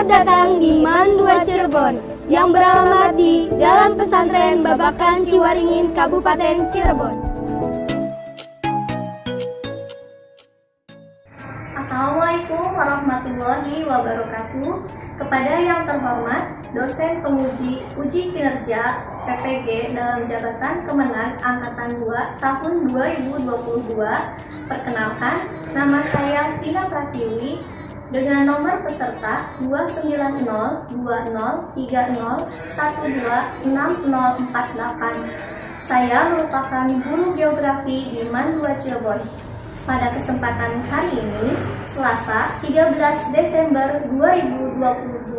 datang di MAN 2 Cirebon yang beralamat di Jalan Pesantren Babakan Ciwaringin, Kabupaten Cirebon. Assalamualaikum warahmatullahi wabarakatuh. Kepada yang terhormat dosen penguji uji kinerja PPG dalam jabatan Kemenag Angkatan 2 tahun 2022, perkenalkan, nama saya Tina Pratiwi dengan nomor peserta 2902030126048. Saya merupakan guru geografi di MAN 2 Cirebon. Pada kesempatan hari ini, Selasa 13 Desember 2022,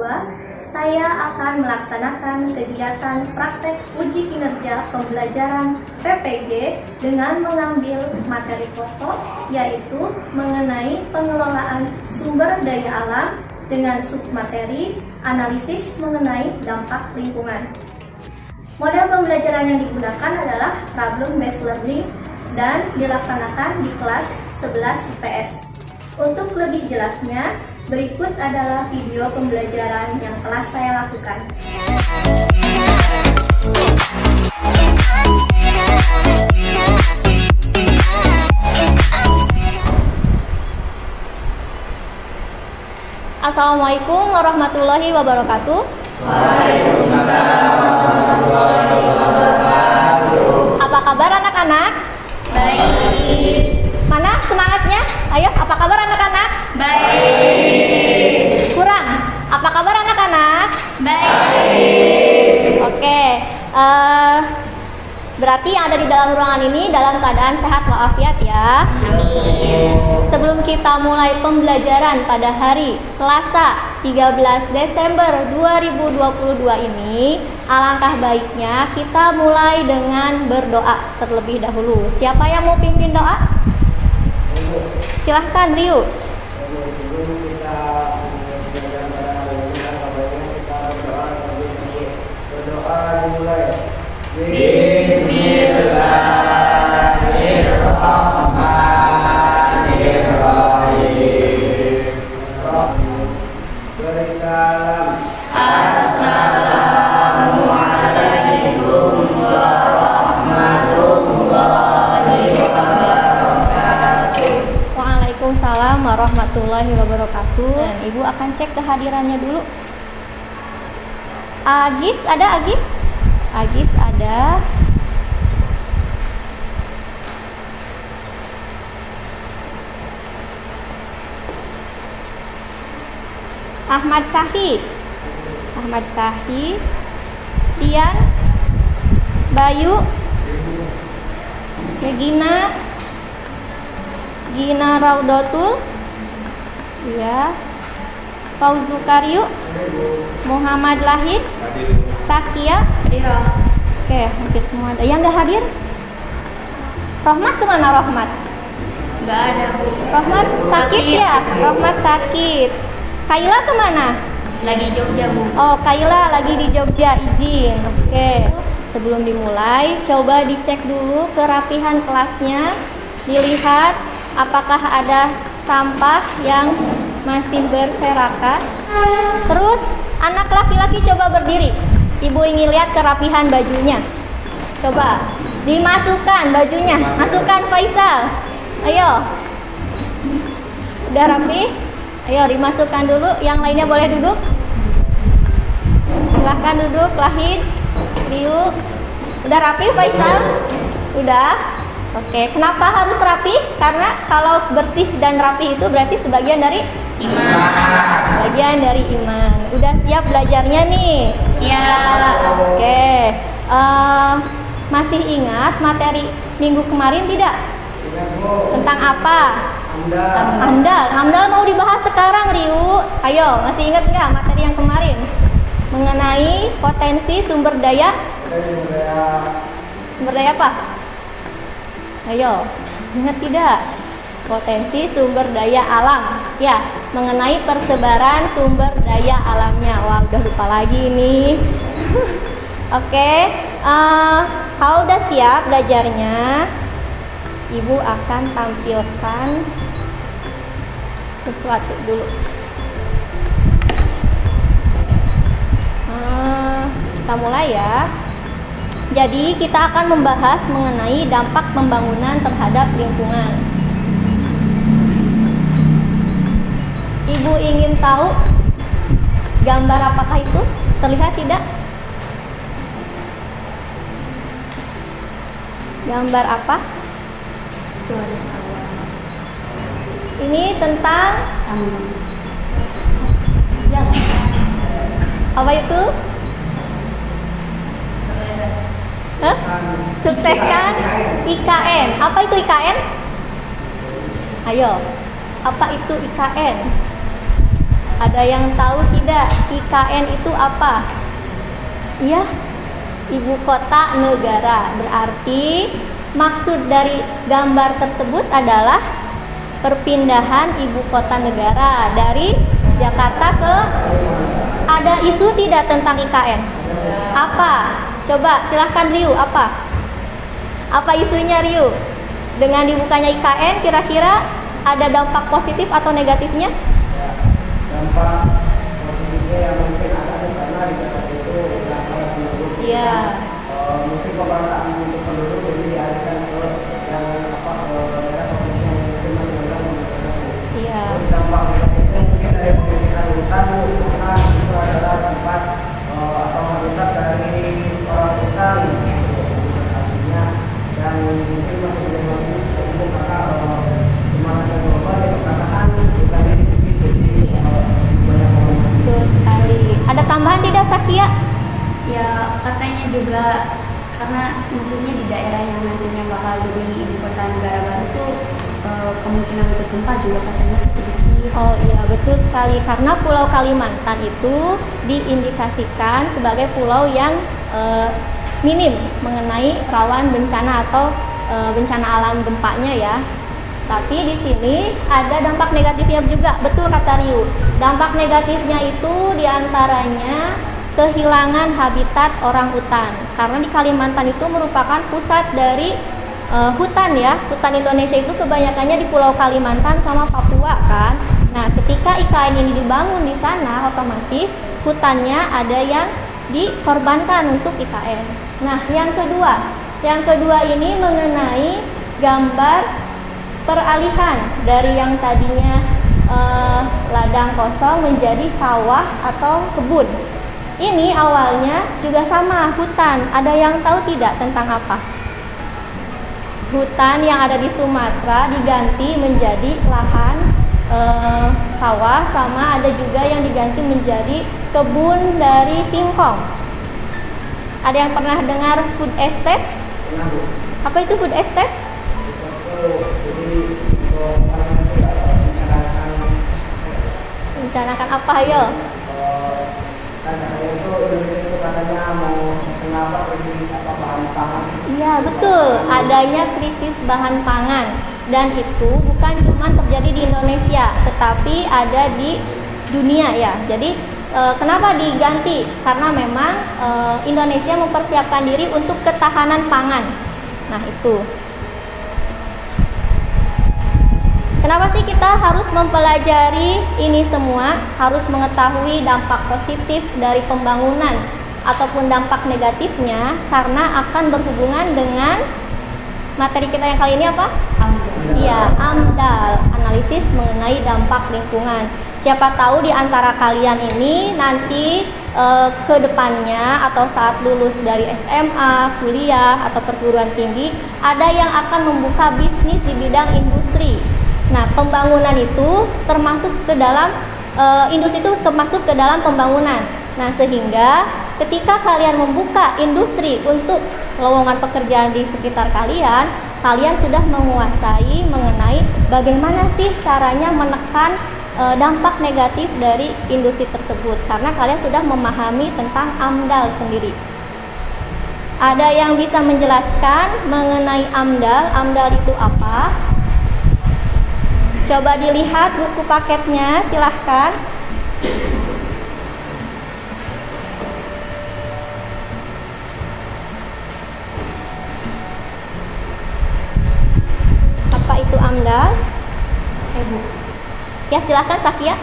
saya akan melaksanakan kegiatan praktek uji kinerja pembelajaran PPG dengan mengambil materi pokok, yaitu mengenai pengelolaan sumber daya alam dengan submateri analisis mengenai dampak lingkungan. Model pembelajaran yang digunakan adalah problem based learning dan dilaksanakan di kelas 11 IPS. Untuk lebih jelasnya, berikut adalah video pembelajaran yang telah saya lakukan. Assalamualaikum warahmatullahi wabarakatuh. Waalaikumsalam warahmatullahi wabarakatuh. Apa kabar anak-anak? Baik. Mana semangatnya? Ayo, apa kabar anak-anak? Baik. Kurang. Apa kabar anak-anak? Baik. Oke. Berarti yang ada di dalam ruangan ini dalam keadaan sehat walafiat ya. Amin. Sebelum kita mulai pembelajaran pada hari Selasa 13 Desember 2022 ini, alangkah baiknya kita mulai dengan berdoa terlebih dahulu. Siapa yang mau pimpin doa? Silahkan Rio. Sebelum kita belajar pada hari ini, kabarnya kita berdoa dimulai. Bismillahirrahmanirrahim. Beri salam. Assalamualaikum warahmatullahi wabarakatuh. Waalaikumsalam warahmatullahi wabarakatuh. Dan Ibu akan cek kehadirannya dulu. Agis ada Agis? Agis ada. Ahmad Sahi. Ahmad Sahi. Tian. Bayu. Regina. Gina Raudotul. Ya. Fauzukaryu. Muhammad Lahid. Sakia. Oke, hampir semua ada. Yang nggak hadir? Rohmat kemana Rohmat? Nggak ada, Bu. Rohmat sakit ya? Rohmat sakit. Kaila kemana? Lagi Jogja, Bu. Oh, Kaila lagi di Jogja, izin. Oke. Sebelum dimulai, coba dicek dulu kerapihan kelasnya. Dilihat apakah ada sampah yang masih berserakan. Terus, anak laki-laki coba berdiri. Ibu ingin lihat kerapihan bajunya. Coba dimasukkan bajunya. Masukkan Faisal. Ayo. Udah rapi? Ayo dimasukkan dulu. Yang lainnya boleh duduk. Silahkan duduk. Lahid, Riu. Udah rapi Faisal? Udah. Oke. Kenapa harus rapi? Karena kalau bersih dan rapi itu berarti sebagian dari Iman. Sebagian dari iman. Udah siap belajarnya nih? Siap. Oke. Masih ingat materi minggu kemarin tidak? Tentang apa? Amdal. Amdal mau dibahas sekarang, Riu. Ayo, masih ingat nggak materi yang kemarin? Mengenai potensi sumber daya. Sumber daya apa? Ayo, ingat tidak? Potensi sumber daya alam. Ya, mengenai persebaran sumber daya alamnya. Wah, udah lupa lagi ini. Oke, kalau udah siap belajarnya, Ibu akan tampilkan sesuatu dulu. Kita mulai ya. Jadi kita akan membahas mengenai dampak pembangunan terhadap lingkungan. Ibu ingin tahu gambar apakah itu? Terlihat tidak? Gambar apa? Itu ada sawah. Ini tentang Jangan. apa itu? Hah? Sukseskan IKN. Apa itu IKN? Ayo, apa itu IKN? Ada yang tahu tidak IKN itu apa? Iya, ibu kota negara. Berarti maksud dari gambar tersebut adalah perpindahan ibu kota negara dari Jakarta ke. Ada isu tidak tentang IKN? Apa? Coba silahkan Ryu, apa? Apa isunya Ryu? Dengan dibukanya IKN kira-kira ada dampak positif atau negatifnya? Dampak positifnya yang mungkin ada karena di Jakarta itu udah banyak penduduk. Iya. Mungkin pemerataan untuk penduduk jadi dialihkan ke yang daerah provinsi yang mungkin masih rendah. Iya. Terus dampak negatifnya mungkin dari pemeriksaan hutan karena itu adalah tempat atau habitat dari orang hutan aslinya dan mungkin masih belum umum karena pemanasan global yang dikatakan hutan ini bisa jadi banyak orang. Betul sekali. Ada tambahan tidak Sakia? Ya katanya juga karena maksudnya di daerah yang nantinya bakal jadi ibu kota negara baru tuh kemungkinan untuk gempa juga katanya sedikit. Oh iya, betul sekali. Karena Pulau Kalimantan itu diindikasikan sebagai pulau yang minim mengenai rawan bencana atau bencana alam gempanya ya. Tapi di sini ada dampak negatifnya juga, betul kata Ryu. Dampak negatifnya itu diantaranya kehilangan habitat orang hutan. Karena di Kalimantan itu merupakan pusat dari hutan ya. Hutan Indonesia itu kebanyakannya di Pulau Kalimantan sama Papua kan. Nah, ketika IKN ini dibangun di sana, otomatis hutannya ada yang dikorbankan untuk IKN. Nah, yang kedua ini mengenai gambar peralihan dari yang tadinya ladang kosong menjadi sawah atau kebun. Ini awalnya juga sama hutan. Ada yang tahu tidak tentang apa? Hutan yang ada di Sumatera diganti menjadi lahan sawah, sama ada juga yang diganti menjadi kebun dari singkong. Ada yang pernah dengar food estate? Apa itu food estate? Rencanakan apa ayo? Katanya itu Indonesia itu katanya mau kenapa krisis apa bahan pangan. Iya betul, adanya krisis bahan pangan. Dan itu bukan cuma terjadi di Indonesia, tetapi ada di dunia ya. Jadi kenapa diganti? Karena memang Indonesia mempersiapkan diri untuk ketahanan pangan. Nah itu. Kenapa sih kita harus mempelajari ini semua? Harus mengetahui dampak positif dari pembangunan ataupun dampak negatifnya, karena akan berhubungan dengan materi kita yang kali ini apa? Iya, AMDAL, analisis mengenai dampak lingkungan. Siapa tahu di antara kalian ini nanti ke depannya atau saat lulus dari SMA, kuliah atau perguruan tinggi, ada yang akan membuka bisnis di bidang industri. Nah, pembangunan itu termasuk ke dalam industri itu termasuk ke dalam pembangunan. Nah, sehingga ketika kalian membuka industri untuk lowongan pekerjaan di sekitar kalian, kalian sudah menguasai mengenai bagaimana sih caranya menekan dampak negatif dari industri tersebut, karena kalian sudah memahami tentang AMDAL sendiri. Ada yang bisa menjelaskan mengenai AMDAL? AMDAL itu apa? Coba dilihat buku paketnya, silahkan. Apa itu AMDAL? Bu, Ya silahkan Sakia.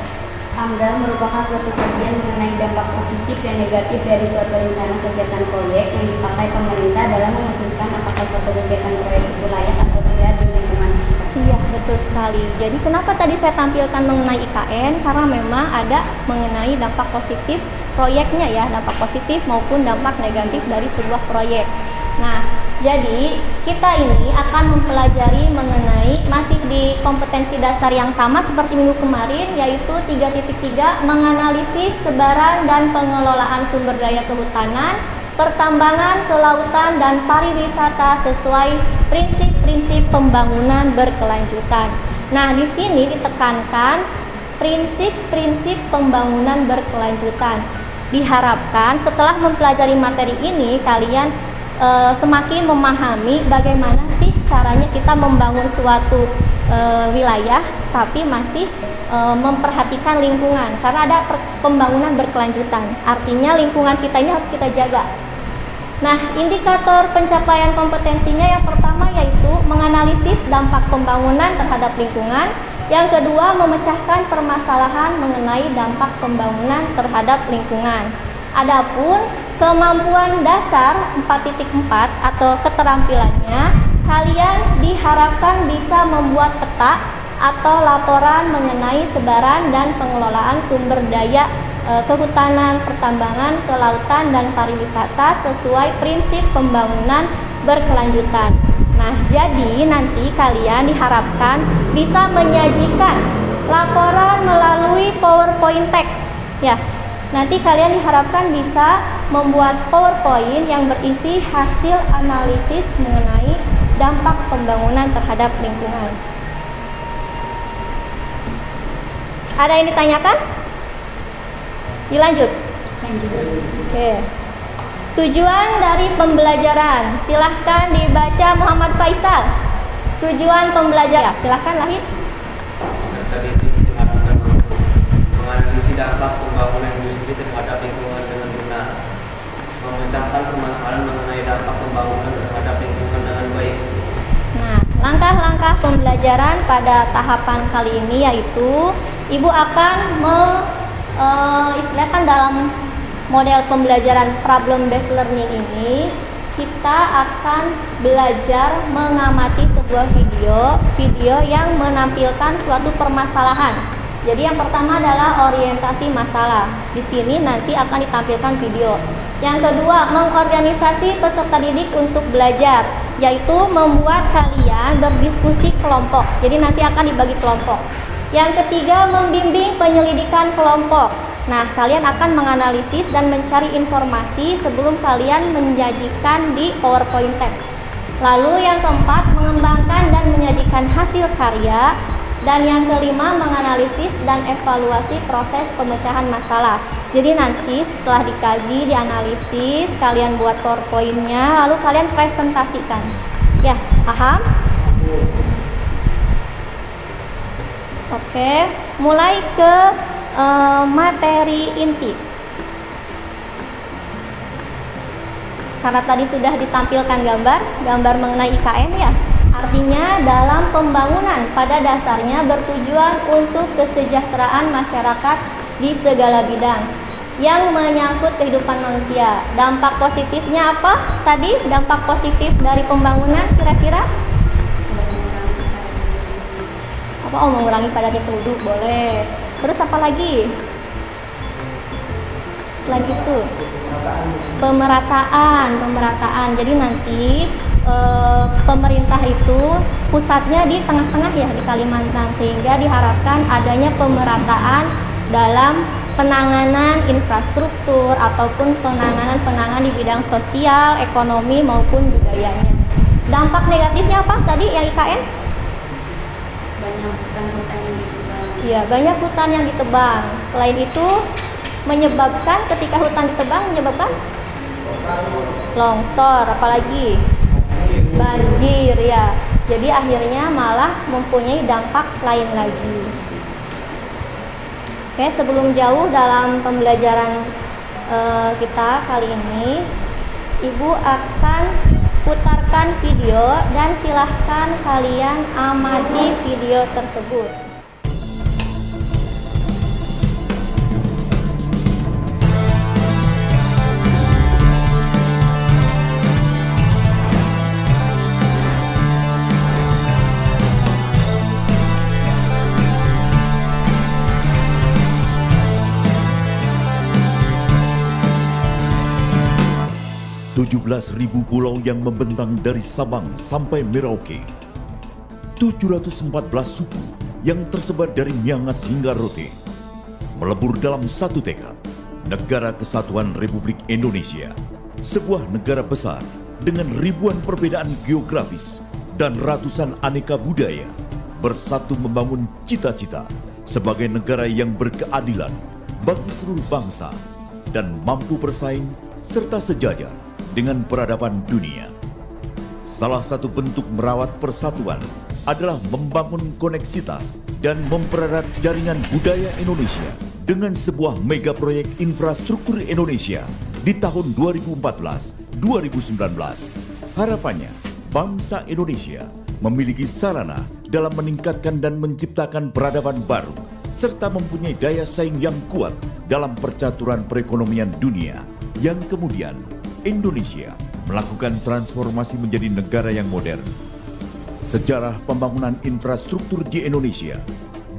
AMDA merupakan suatu kajian mengenai dampak positif dan negatif dari suatu rencana kegiatan proyek yang dipakai pemerintah dalam memutuskan apakah suatu kegiatan proyek itu layak atau tidak di lingkungan sekitar. Iya, betul sekali. Jadi kenapa tadi saya tampilkan mengenai IKN? Karena memang ada mengenai dampak positif proyeknya ya, dampak positif maupun dampak negatif dari sebuah proyek. Nah, jadi kita ini akan mempelajari mengenai masih di kompetensi dasar yang sama seperti minggu kemarin, yaitu 3.3 menganalisis sebaran dan pengelolaan sumber daya kehutanan, pertambangan, kelautan, dan pariwisata sesuai prinsip-prinsip pembangunan berkelanjutan. Nah, di sini ditekankan prinsip-prinsip pembangunan berkelanjutan. Diharapkan setelah mempelajari materi ini kalian semakin memahami bagaimana sih caranya kita membangun suatu wilayah tapi masih memperhatikan lingkungan, karena ada pembangunan berkelanjutan. Artinya lingkungan kita ini harus kita jaga. Nah, indikator pencapaian kompetensinya yang pertama yaitu menganalisis dampak pembangunan terhadap lingkungan. Yang kedua, memecahkan permasalahan mengenai dampak pembangunan terhadap lingkungan. Adapun kemampuan dasar 4.4 atau keterampilannya, kalian diharapkan bisa membuat peta atau laporan mengenai sebaran dan pengelolaan sumber daya kehutanan, pertambangan, kelautan, dan pariwisata sesuai prinsip pembangunan berkelanjutan. Nah, jadi nanti kalian diharapkan bisa menyajikan laporan melalui PowerPoint text ya. Nanti kalian diharapkan bisa membuat PowerPoint yang berisi hasil analisis mengenai dampak pembangunan terhadap lingkungan. Ada yang ditanyakan? Dilanjut? Lanjut. Oke. Tujuan dari pembelajaran, silahkan dibaca Muhammad Faisal. Tujuan pembelajaran, silahkan Lahir. Serta didik diharapkan menganalisis dampak pembangunan industri terhadap lingkungan dengan benar, memecahkan permasalahan mengenai dampak pembangunan terhadap lingkungan dengan baik. Nah, langkah-langkah pembelajaran pada tahapan kali ini yaitu Ibu akan istilahkan dalam model pembelajaran problem based learning ini kita akan belajar mengamati sebuah video yang menampilkan suatu permasalahan. Jadi yang pertama adalah orientasi masalah. Di sini nanti akan ditampilkan video. Yang kedua, mengorganisasi peserta didik untuk belajar, yaitu membuat kalian berdiskusi kelompok. Jadi nanti akan dibagi kelompok. Yang ketiga, membimbing penyelidikan kelompok. Nah, kalian akan menganalisis dan mencari informasi sebelum kalian menyajikan di PowerPoint text. Lalu yang keempat, mengembangkan dan menyajikan hasil karya. Dan yang kelima, menganalisis dan evaluasi proses pemecahan masalah. Jadi nanti setelah dikaji, dianalisis, kalian buat PowerPoint-nya, lalu kalian presentasikan. Ya, paham? Oke, mulai ke materi inti. Karena tadi sudah ditampilkan gambar mengenai IKN ya. Artinya dalam pembangunan pada dasarnya bertujuan untuk kesejahteraan masyarakat di segala bidang yang menyangkut kehidupan manusia. Dampak positifnya apa? Tadi dampak positif dari pembangunan kira-kira? Apa? Oh, mengurangi padatnya penduduk, boleh. Terus apa lagi? Selain itu pemerataan. Jadi nanti pemerintah itu pusatnya di tengah-tengah ya, di Kalimantan, sehingga diharapkan adanya pemerataan dalam penanganan infrastruktur ataupun penanganan di bidang sosial, ekonomi maupun budayanya. Dampak negatifnya apa tadi yang IKN? Banyak hutan-hutan yang ditebang. Iya, banyak hutan yang ditebang. Selain itu menyebabkan, ketika hutan ditebang menyebabkan longsor, apalagi banjir ya. Jadi akhirnya malah mempunyai dampak lain lagi. Oke, sebelum jauh dalam pembelajaran kita kali ini, Ibu akan putarkan video dan silahkan kalian amati video tersebut. 15.000 pulau yang membentang dari Sabang sampai Merauke. 714 suku yang tersebar dari Miangas hingga Rote melebur dalam satu tekad, Negara Kesatuan Republik Indonesia, sebuah negara besar dengan ribuan perbedaan geografis dan ratusan aneka budaya, bersatu membangun cita-cita sebagai negara yang berkeadilan bagi seluruh bangsa dan mampu bersaing serta sejajar dengan peradaban dunia. Salah satu bentuk merawat persatuan adalah membangun koneksitas dan mempererat jaringan budaya Indonesia dengan sebuah mega proyek infrastruktur Indonesia di tahun 2014-2019. Harapannya, bangsa Indonesia memiliki sarana dalam meningkatkan dan menciptakan peradaban baru serta mempunyai daya saing yang kuat dalam percaturan perekonomian dunia, yang kemudian Indonesia melakukan transformasi menjadi negara yang modern. Sejarah pembangunan infrastruktur di Indonesia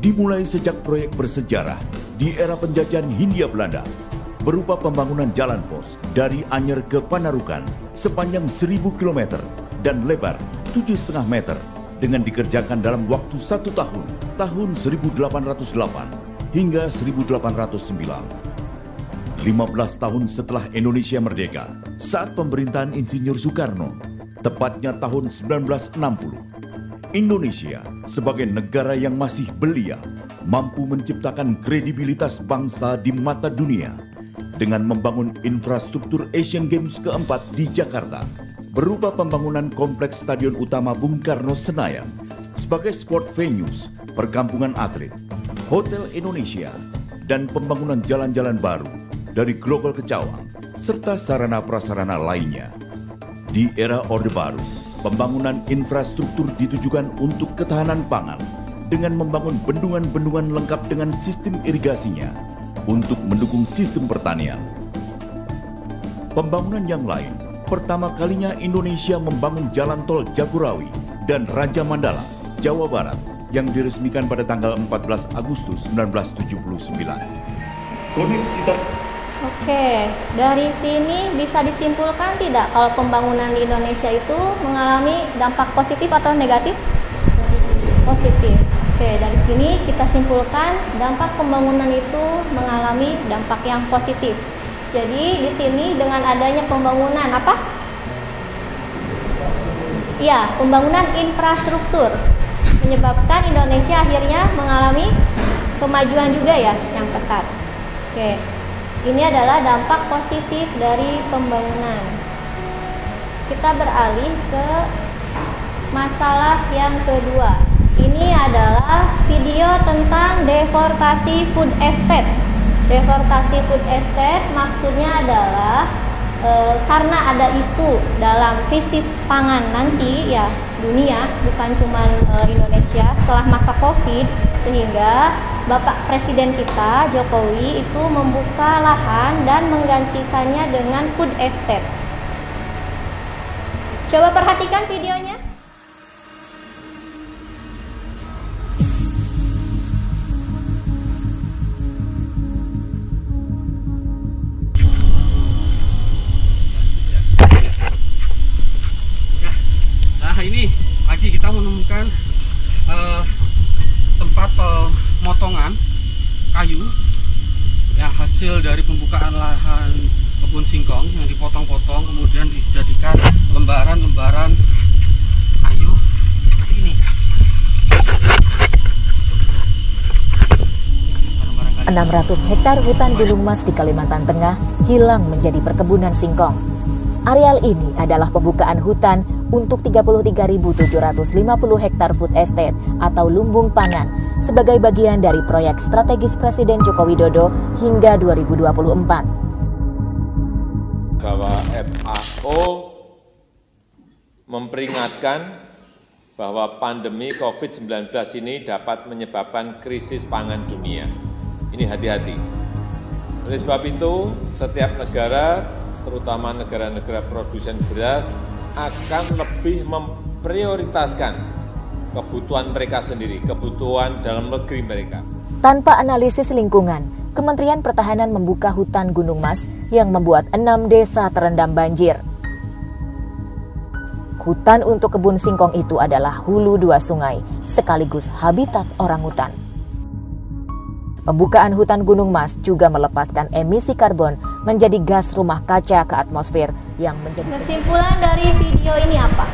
dimulai sejak proyek bersejarah di era penjajahan Hindia Belanda berupa pembangunan jalan pos dari Anyer ke Panarukan sepanjang 1.000 km dan lebar 7,5 meter dengan dikerjakan dalam waktu 1 tahun, tahun 1808 hingga 1809. 15 tahun setelah Indonesia merdeka, saat pemerintahan Insinyur Soekarno, tepatnya tahun 1960, Indonesia sebagai negara yang masih belia mampu menciptakan kredibilitas bangsa di mata dunia dengan membangun infrastruktur Asian Games keempat di Jakarta berupa pembangunan kompleks Stadion Utama Bung Karno Senayan sebagai sport venues, perkampungan atlet, Hotel Indonesia, dan pembangunan jalan-jalan baru dari Grogol ke Cawang, serta sarana-prasarana lainnya. Di era Orde Baru, pembangunan infrastruktur ditujukan untuk ketahanan pangan dengan membangun bendungan-bendungan lengkap dengan sistem irigasinya untuk mendukung sistem pertanian. Pembangunan yang lain, pertama kalinya Indonesia membangun jalan tol Jagorawi dan Raja Mandala, Jawa Barat yang diresmikan pada tanggal 14 Agustus 1979. Koneksitas. Oke, dari sini bisa disimpulkan tidak kalau pembangunan di Indonesia itu mengalami dampak positif atau negatif? Positif. Oke, dari sini kita simpulkan dampak pembangunan itu mengalami dampak yang positif. Jadi di sini dengan adanya pembangunan apa? Ya, pembangunan infrastruktur menyebabkan Indonesia akhirnya mengalami kemajuan juga ya yang pesat. Oke. Ini adalah dampak positif dari pembangunan. Kita beralih ke masalah yang kedua. Ini adalah video tentang deforestasi food estate. Deforestasi food estate maksudnya adalah karena ada isu dalam krisis pangan nanti ya dunia, bukan cuma Indonesia setelah masa Covid, sehingga Bapak Presiden kita Jokowi itu membuka lahan dan menggantikannya dengan food estate. Coba perhatikan videonya. Nah ini pagi kita menemukan tempat pemotongan kayu ya, hasil dari pembukaan lahan kebun singkong yang dipotong-potong kemudian dijadikan lembaran-lembaran kayu ini. 600 hektar hutan gunung mas di Kalimantan Tengah hilang menjadi perkebunan singkong. Areal ini adalah pembukaan hutan untuk 33.750 hektar food estate atau lumbung pangan sebagai bagian dari proyek strategis Presiden Joko Widodo hingga 2024. Bahwa FAO memperingatkan bahwa pandemi COVID-19 ini dapat menyebabkan krisis pangan dunia. Ini hati-hati. Oleh sebab itu, setiap negara, terutama negara-negara produsen beras, akan lebih memprioritaskan kebutuhan mereka sendiri, kebutuhan dalam negeri mereka. Tanpa analisis lingkungan, Kementerian Pertahanan membuka hutan Gunung Mas yang membuat 6 desa terendam banjir. hutan untuk kebun singkong itu adalah hulu 2 sungai, sekaligus habitat orangutan. Pembukaan hutan Gunung Mas juga melepaskan emisi karbon menjadi gas rumah kaca ke atmosfer yang menjadi... Kesimpulan dari video ini apa?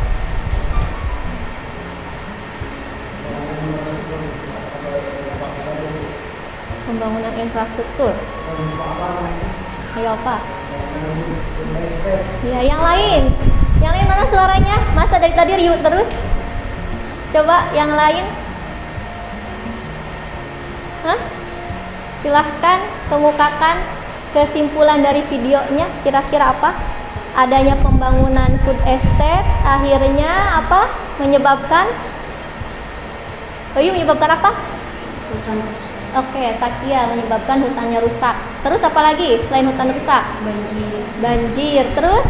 Pembangunan infrastruktur. Ayo Pak. Ya, yang lain. Yang lain mana suaranya? Masa dari tadi riuh terus? Coba yang lain. Hah? Silahkan kemukakan kesimpulan dari videonya. Kira-kira apa? Adanya pembangunan food estate akhirnya apa? Menyebabkan menyebabkan apa? Hutan rusak. Oke, Sakia menyebabkan hutannya rusak. Terus apa lagi selain hutan rusak? Banjir. Banjir. Terus?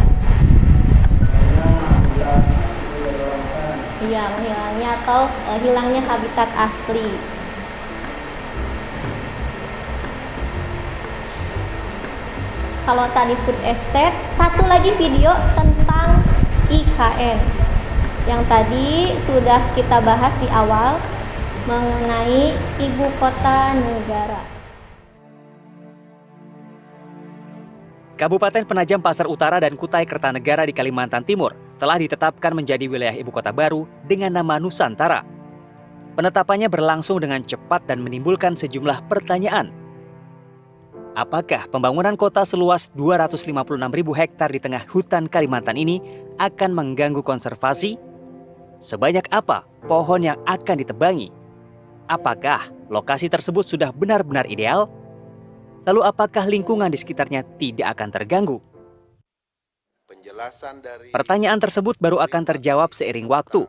Iya, menghilangnya atau hilangnya habitat asli. Kalau tadi food estate, satu lagi video tentang IKN yang tadi sudah kita bahas di awal mengenai ibu kota negara. Kabupaten Penajam Pasar Utara dan Kutai Kertanegara di Kalimantan Timur telah ditetapkan menjadi wilayah ibu kota baru dengan nama Nusantara. Penetapannya berlangsung dengan cepat dan menimbulkan sejumlah pertanyaan. Apakah pembangunan kota seluas 256.000 hektar di tengah hutan Kalimantan ini akan mengganggu konservasi? Sebanyak apa pohon yang akan ditebangi? Apakah lokasi tersebut sudah benar-benar ideal? Lalu apakah lingkungan di sekitarnya tidak akan terganggu? Pertanyaan tersebut baru akan terjawab seiring waktu.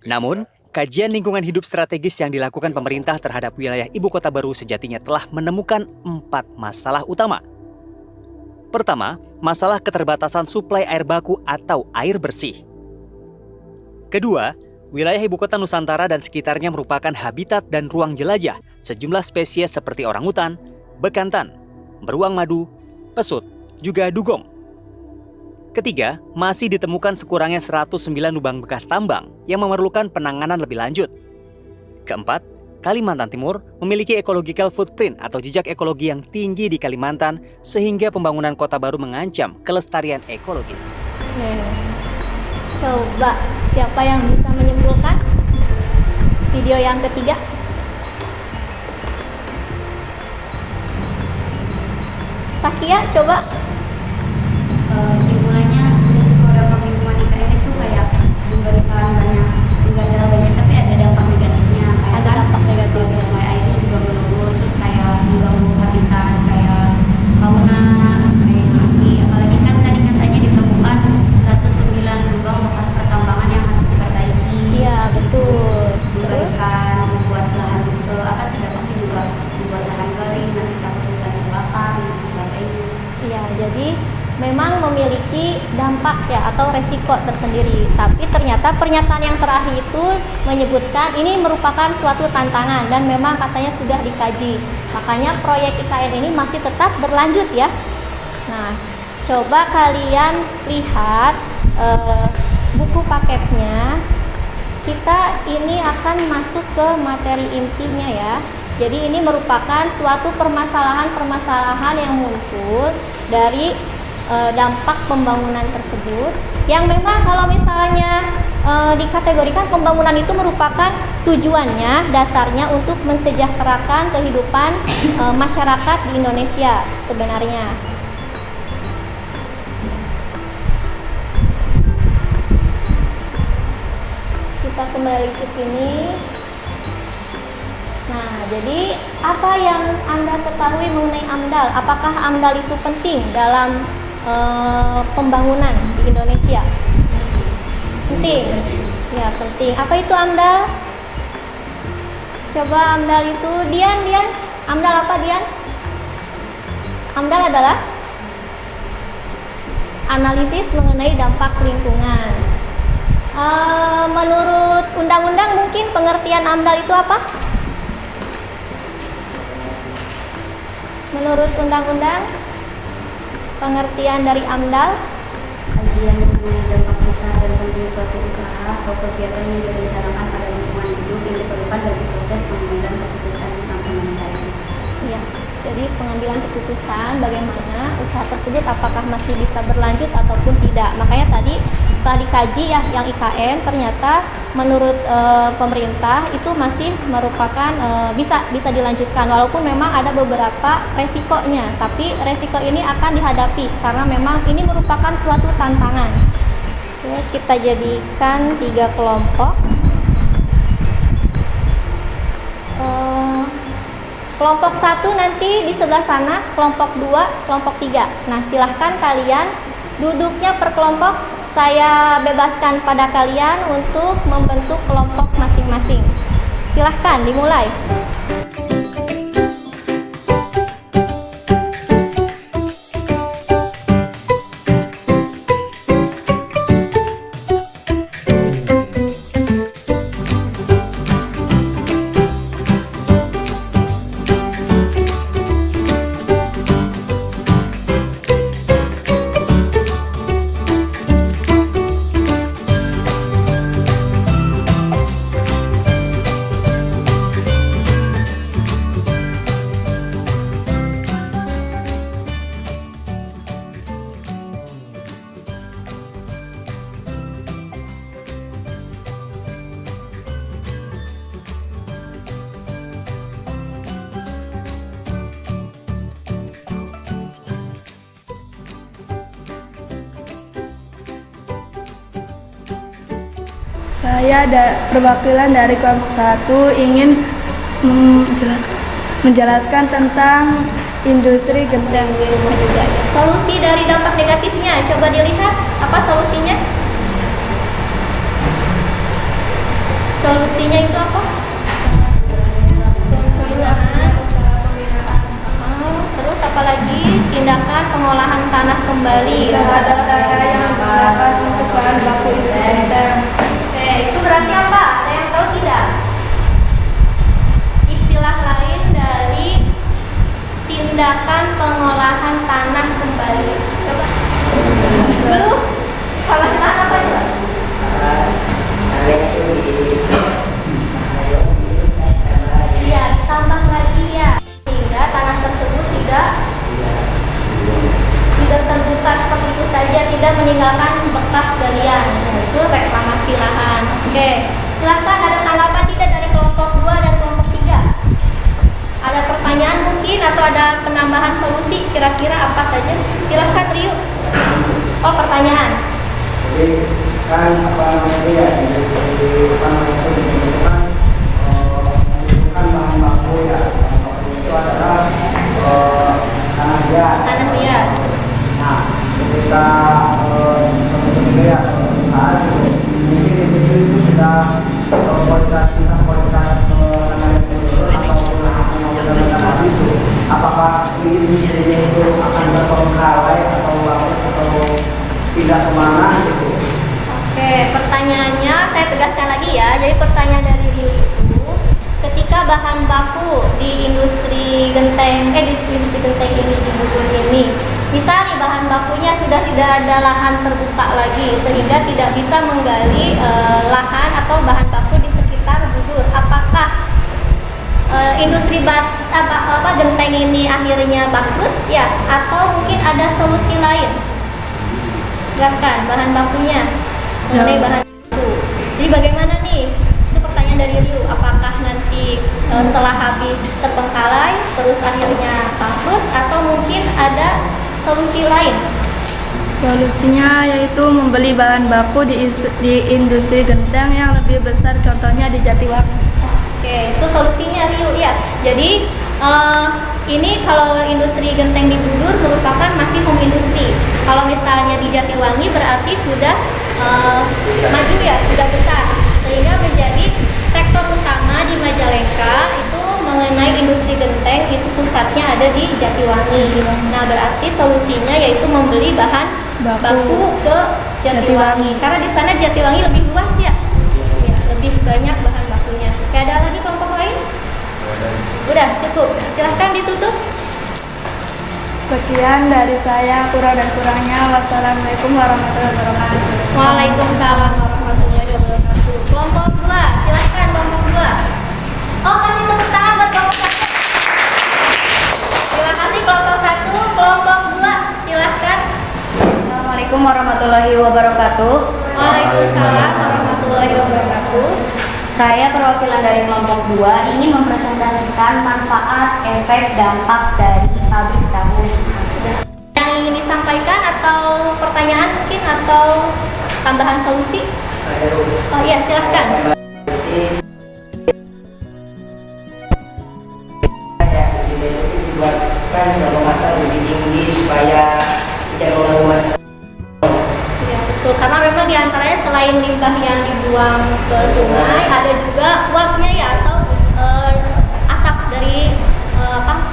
Namun, kajian lingkungan hidup strategis yang dilakukan pemerintah terhadap wilayah ibu kota baru sejatinya telah menemukan 4 masalah utama. Pertama, masalah keterbatasan suplai air baku atau air bersih. Kedua, wilayah ibu kota Nusantara dan sekitarnya merupakan habitat dan ruang jelajah sejumlah spesies seperti orangutan, bekantan, beruang madu, pesut, juga dugong. Ketiga, masih ditemukan sekurangnya 109 lubang bekas tambang yang memerlukan penanganan lebih lanjut. Keempat, Kalimantan Timur memiliki ecological footprint atau jejak ekologi yang tinggi di Kalimantan sehingga pembangunan kota baru mengancam kelestarian ekologis. Coba siapa yang bisa menyimpulkan video yang ketiga? Sakia, coba. Simpulannya risiko dampak lingkungan IKN itu kayak memberikan banyak, enggak terlalu banyak tapi ada dampak negatifnya. Kayak Ada dampak negatif. Sungai airnya juga menurun, terus kayak mengganggu habitat kayak fauna, kayak asli. Apalagi kan tadi katanya ditemukan 109 lubang bekas pertambangan yang harus diperbaiki. Iya, betul. Memberikan membuat lahan dampaknya juga membuat lahan kering, nanti takut hutan terbakar dan sebagainya. Iya, jadi memang memiliki dampak ya atau resiko tersendiri. Tapi ternyata pernyataan yang terakhir itu menyebutkan ini merupakan suatu tantangan dan memang katanya sudah dikaji. Makanya proyek IKN ini masih tetap berlanjut ya. Nah, coba kalian lihat buku paketnya. Kita ini akan masuk ke materi intinya ya. Jadi ini merupakan suatu permasalahan-permasalahan yang muncul dari dampak pembangunan tersebut yang memang kalau misalnya dikategorikan pembangunan itu merupakan tujuannya dasarnya untuk mensejahterakan kehidupan masyarakat di Indonesia sebenarnya. Kita kembali ke sini. Nah, jadi apa yang Anda ketahui mengenai AMDAL? Apakah AMDAL itu penting dalam pembangunan di Indonesia? Penting. Ya, penting. Apa itu AMDAL? Coba AMDAL itu, Dian, AMDAL apa, Dian? AMDAL adalah analisis mengenai dampak lingkungan. Menurut undang-undang mungkin pengertian AMDAL itu apa? Menurut undang-undang pengertian dari AMDAL? Kajian mengenai dampak besar dan penting suatu usaha atau kegiatan yang direncanakan pada lingkungan hidup yang diperlukan bagi proses pengambilan keputusan tentang pengendalian usaha. Ya, jadi pengambilan keputusan bagaimana usaha tersebut apakah masih bisa berlanjut ataupun tidak. Makanya tadi setelah dikaji ya yang IKN ternyata menurut pemerintah itu masih merupakan bisa dilanjutkan walaupun memang ada beberapa resikonya, tapi resiko ini akan dihadapi karena memang ini merupakan suatu tantangan. Oke, kita jadikan 3 kelompok. Kelompok 1 nanti di sebelah sana, kelompok 2, kelompok 3. Nah, silahkan kalian duduknya per kelompok. Saya bebaskan pada kalian untuk membentuk kelompok masing-masing. Silahkan dimulai. Saya perwakilan dari kelompok 1 ingin menjelaskan tentang industri genteng di rumah juga. Solusi dari dampak negatifnya, coba dilihat apa solusinya? Solusinya itu apa? Terus apa lagi? Tindakan pengolahan tanah kembali terhadap tanah yang digunakan untuk bahan baku genteng. Oke, itu berarti apa? Ada yang tahu tidak? Istilah lain dari tindakan pengolahan tanah kembali. Coba. Belum? Sama-sama apa coba? Iya, tambah lagi ya. Sehingga tanah tersebut tidak terbuka seperti itu saja, tidak meninggalkan bekas galian. Itu reklamasi lahan. Oke, silakan ada tanggapan tidak dari kelompok 2 dan kelompok 3? Ada pertanyaan mungkin atau ada penambahan solusi kira-kira apa saja? Silakan Riu. Oh, pertanyaan. Jadi kan apa namanya ya industri pangan itu membutuhkan bahan baku ya. Bahan baku itu adalah tanah liat. Tanah liat. Nah, ketika suatu negara atau perusahaan itu mungkin di situ itu sudah kualitas atau isu. Apakah industrinya itu akan terbengkalai atau pindah kemana gitu? Oke, pertanyaannya saya tegaskan lagi ya. Jadi pertanyaan dari Rio itu, ketika bahan baku di industri genteng ini di Bogor ini, misal nih bahan bakunya sudah tidak ada lahan terbuka lagi sehingga tidak bisa menggali lahan atau bahan baku di sekitar Bogor, apakah industri genteng ini akhirnya bangkrut ya, atau mungkin ada solusi lain? Silakan bahan bakunya, mengenai bahan baku. Jadi bagaimana nih? Itu pertanyaan dari Ryu. Apakah nanti setelah habis terbengkalai terus akhirnya bangkrut atau mungkin ada solusi lain? Solusinya yaitu membeli bahan baku di industri genteng yang lebih besar, contohnya di Jatiwangi. Oke, itu solusinya Ryu ya. Jadi ini kalau industri genteng di Bogor merupakan masih home industri. Kalau misalnya di Jatiwangi berarti sudah maju ya, sudah besar. Sehingga menjadi sektor utama di Majalengka itu mengenai industri genteng itu pusatnya ada di Jatiwangi. Nah, berarti solusinya yaitu membeli bahan baku ke Jatiwangi. Karena di sana Jatiwangi lebih luas ya. Ya, lebih banyak bahan bakunya. Oke, ada lagi kelompok lain? Udah cukup. Silahkan ditutup. Sekian dari saya, kurang dan kurangnya. Wassalamualaikum warahmatullahi wabarakatuh. Waalaikumsalam warahmatullahi wabarakatuh. Kelompok 2, silahkan kelompok 2. Oh, kasih tepuk tangan buat kelompok 1. Terima kasih kelompok 1, kelompok 2, silahkan. Assalamualaikum warahmatullahi wabarakatuh. Waalaikumsalam warahmatullahi wabarakatuh. Saya perwakilan dari kelompok 2 ingin mempresentasikan manfaat, efek, dampak dari pabrik tahu Cisambang. Yang ingin disampaikan atau pertanyaan mungkin atau tambahan solusi? Oh iya, silahkan. Dibuatkan sudah memasak lebih tinggi supaya tidak mengganggu masyarakat. Ya, betul. Karena memang diantaranya selain limbah yang dibuang ke sungai, ada juga uapnya ya atau asap dari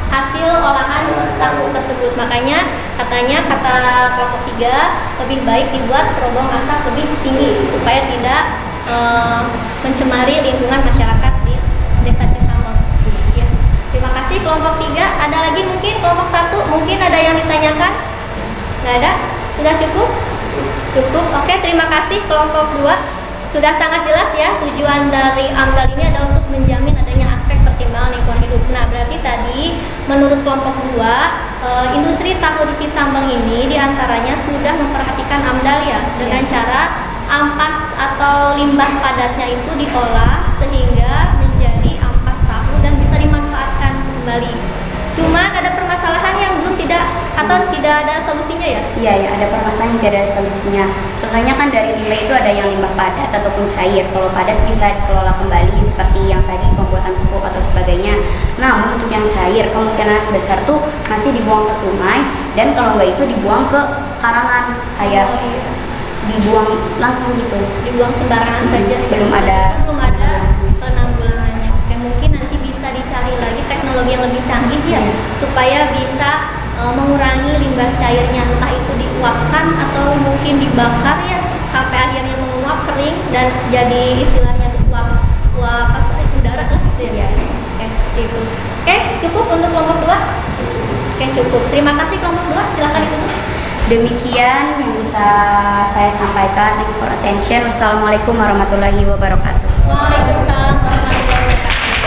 hasil olahan tahu tersebut. Makanya katanya kata kelompok 3 lebih baik dibuat cerobong asap lebih tinggi supaya tidak mencemari lingkungan masyarakat di Desa Cisambang. Ya. Terima kasih kelompok 3. Ada lagi mungkin kelompok 1 mungkin ada yang ditanyakan? Nggak ada? Sudah cukup? Cukup. Oke, terima kasih kelompok 2. Sudah sangat jelas ya, tujuan dari AMDAL ini adalah untuk menjamin adanya aspek pertimbangan lingkungan hidup. Nah, berarti tadi menurut kelompok 2, industri tahu di Cisambang ini diantaranya sudah memperhatikan AMDAL ya, dengan cara ampas atau limbah padatnya itu diolah sehingga menjadi ampas tahu dan bisa dimanfaatkan kembali. Cuma ada permasalahan yang belum tidak ada solusinya ya? Iya ya, ada permasalahan yang tidak ada solusinya. Contohnya kan dari limbah itu ada yang limbah padat ataupun cair. Kalau padat bisa dikelola kembali seperti yang tadi pembuatan pupuk atau sebagainya. Namun untuk yang cair kemungkinan besar tuh masih dibuang ke sungai dan kalau nggak itu dibuang ke karangan kayak dibuang langsung gitu. Dibuang sembarangan saja. Belum ada penanggulangannya. Oke, mungkin nanti bisa dicari lagi teknologi yang lebih canggih ya, supaya bisa mengurangi limbah cairnya, entah itu diuapkan atau mungkin dibakar ya sampai akhirnya menguap kering dan jadi istilahnya uap udara lah gitu ya. Oke, itu. Oke, cukup untuk kelompok 2? Oke, cukup. Terima kasih kelompok 2. Silakan ditutup. Demikian yang bisa saya sampaikan. Thanks for attention. Wassalamualaikum warahmatullahi wabarakatuh. Waalaikumsalam warahmatullahi wabarakatuh.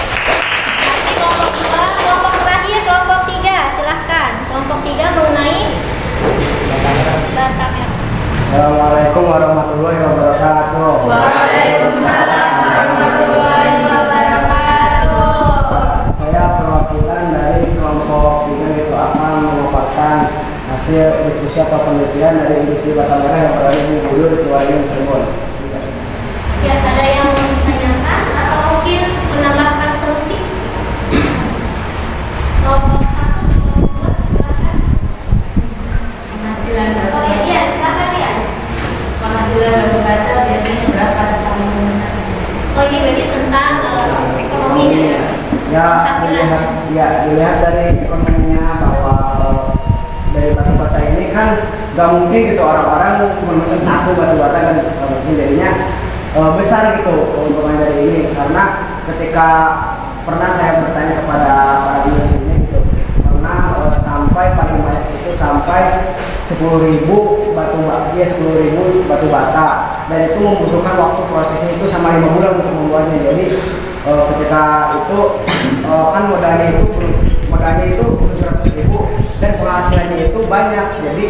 Nanti kelompok 2, kelompok terakhir, kelompok 3, silahkan. Kelompok 3 mengenai bata merah. Assalamualaikum warahmatullahi wabarakatuh. Waalaikumsalam warahmatullahi wabarakatuh. Saya perwakilan dari kelompok 3 itu akan memaparkan hasil diskusi atau penelitian dari industri bata merah yang berada di Hulu, Ciwaringin, Cirebon. Ya, ada yang mau ditanyakan atau mungkin menambahkan solusi? Kelompok 1, kelompok 2, silakan. Penghasilan batu Oh iya, silakan ya. penghasilan batu bata biasanya berapa setahun? Oh ini berarti tentang ekonominya ya? Ya, Penghasilan. dilihat dari ekonominya bahwa dari batu bata ini kan nggak mungkin gitu orang-orang cuma pesan satu batu bata kan mungkin jadinya besar gitu keuntungan dari ini, karena ketika pernah saya bertanya kepada orang di sini gitu, pernah sampai paling banyak itu sampai 10.000 batu bata dan itu membutuhkan waktu prosesnya itu sama 5 bulan untuk membuatnya. Jadi ketika itu kan modalnya itu 700.000 dan penghasilannya itu banyak. Jadi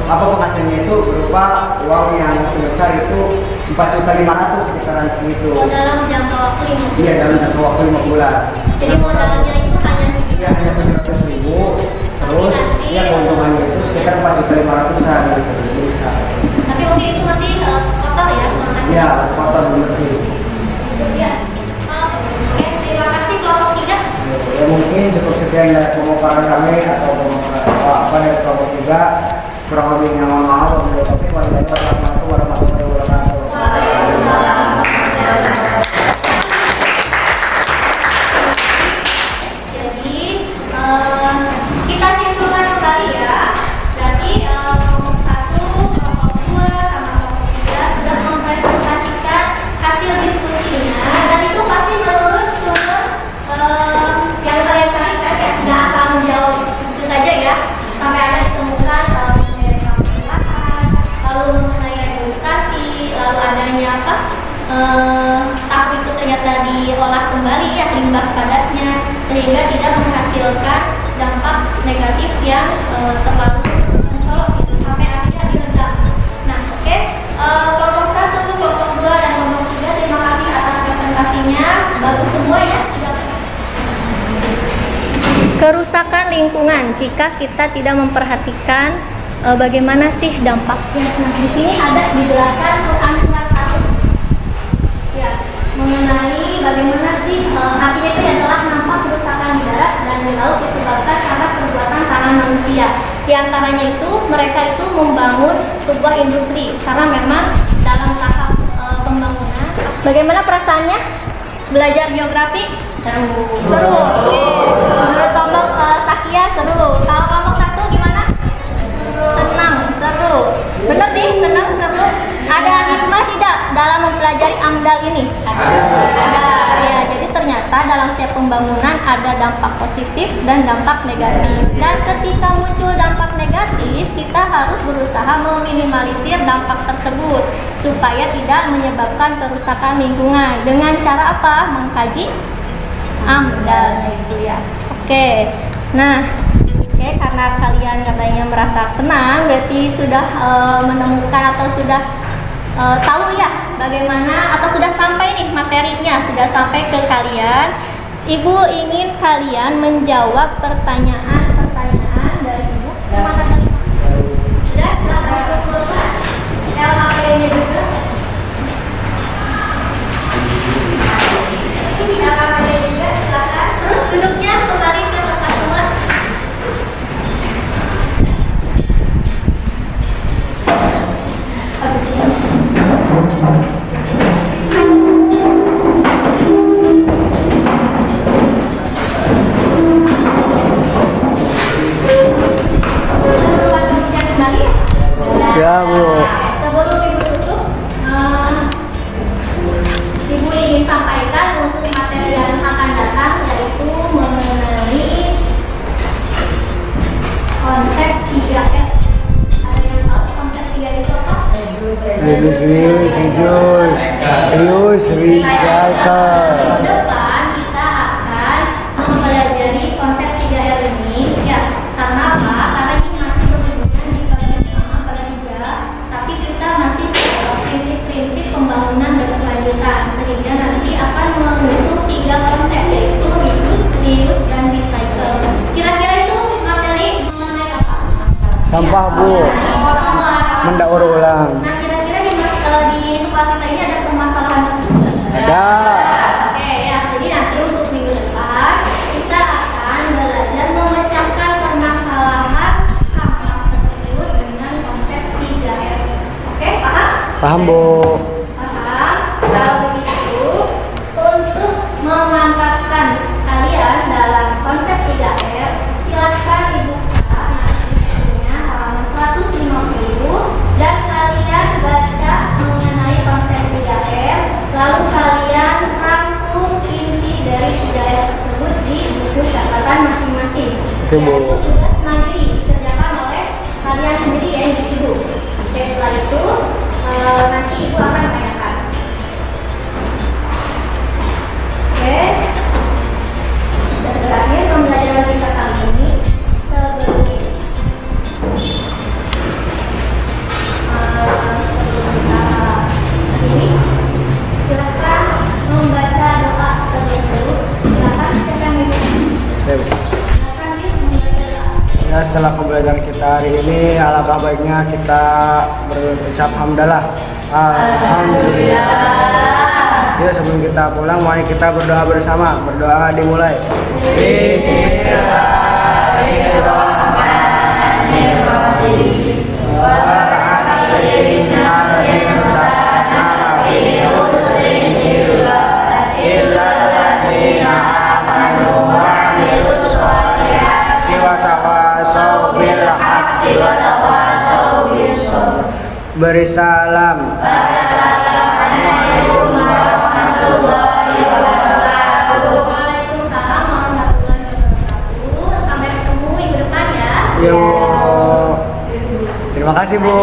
penghasilannya itu berupa uang yang sebesar itu 4.500.000 sekitaran segitu. Oh, dalam jangka waktu 5 bulan? Iya, dalam jangka waktu 5 bulan. Jadi modalnya itu hanya 700.000 terus ya keuntungannya itu sekitar 4.500-an gitu. Jadi bisa. Tapi mungkin itu masih kotor ya penghasilan? Iya, kotor bener sih. Ya. Oke, terima kasih kelompok 3. Ya mungkin cukup sekian dari pemaparan kami atau pemaparan dari kelompok 3. Kurang lebihnya mohon maaf. Wassalamualaikum warahmatullahi wabarakatuh. Jadi kita simpulkan kembali ya. Berarti kelompok 1, kelompok 2 sama kelompok 3 sudah mempresentasikan hasil diskusinya dan itu pasti menurut sumber yang kalian cari kan ya, nggak asal menjawab itu saja ya, sampai ada ditemukan mengenai lalu mengenai apa tahu itu ternyata diolah kembali ya limbah padatnya, sehingga tidak menghasilkan dampak negatif yang terlalu mencolok gitu, sampai akhirnya diredam. Nah, oke. Kelompok 1, kelompok 2, dan kelompok 3, terima kasih atas presentasinya. Bagus semua ya. Kerusakan lingkungan jika kita tidak memperhatikan bagaimana sih dampaknya. Nah, di sini ada dijelaskan Quran surat 1 ya, mengenai bagaimana sih artinya itu adalah nampak kerusakan di darat dan di laut disebabkan karena perbuatan tangan manusia. Di antaranya itu mereka itu membangun sebuah industri karena memang dalam tahap pembangunan. Bagaimana perasaannya belajar geografi? Seru. Oke. Menurut kelompok Sakia seru. Kalau kelompok 1 gimana? Senang, seru. Bener nih, senang, seru. Ada hikmah tidak dalam mempelajari AMDAL ini? Ada. Ya, jadi ternyata dalam setiap pembangunan ada dampak positif dan dampak negatif. Dan ketika muncul dampak negatif, kita harus berusaha meminimalisir dampak tersebut supaya tidak menyebabkan kerusakan lingkungan. Dengan cara apa? Mengkaji AMDAL-nya itu ya. Oke. Nah, karena kalian katanya merasa senang, berarti sudah menemukan atau sudah tahu ya bagaimana, atau sudah sampai nih materinya, sudah sampai ke kalian. Ibu ingin kalian menjawab pertanyaan-pertanyaan dari Ibu. Mana tadi? Sudah, silakan Ibu keluar. LHP-nya juga. LHP-nya juga, silakan. Terus duduknya kembali ke tempat semula. Ya, Bu. Sebelum Ibu tutup, Ibu ingin sampaikan untuk materi yang akan datang, yaitu mengenai konsep 3S. Ada yang tahu konsep 3 itu apa? Reduce, reuse, recycle. Ke depan kita akan mempelajari konsep 3R ini ya. Karena apa? Karena ini masih berhubungan di bagian pertama pada 3, tapi kita masih prinsip-prinsip pembangunan berkelanjutan, sehingga nanti akan mengusung 3 konsep, yaitu reduce, reuse, dan recycle. Kira-kira itu materi mengenai apa? Sampah, Bu. Mendaur ulang. Nah, kira-kira di sekolah kita ini ada permasalahan tersebut nggak? Ada. Oke ya, jadi nanti untuk minggu depan kita akan belajar memecahkan permasalahan sampah tersebut dengan konsep 3R. Oke, paham? Paham, Bu. Paham? Kalau begitu, untuk memantapkan kalian dalam konsep 3R, silakan Ibu buka bukunya halaman 150 dan kalian baca mengenai konsep 3R, lalu kalian rangkum inti dari 3R tersebut di buku catatan masing-masing. Oke, Bu. Itu tugas mandiri dikerjakan oleh kalian sendiri ya, individu. Oke, setelah itu nanti Ibu akan tanyakan. Oke. Dan terakhir pembelajaran kita kali ini sebelum kita akhiri, silakan membaca doa terlebih dahulu. Silakan bacakan Ibu. Silakan Ibu membaca doa. Ya, setelah pembelajaran kita hari ini, alangkah baiknya kita berucap hamdalah. Alhamdulillah. Ya, sebelum kita pulang, mari kita berdoa bersama. Berdoa dimulai. Bismillahirrahmanirrahim. Beri salam. Assalamualaikum warahmatullahi wabarakatuh. Waalaikumsalam warahmatullahi wabarakatuh. Sampai ketemu minggu depan ya. Yo. Terima kasih, Bu.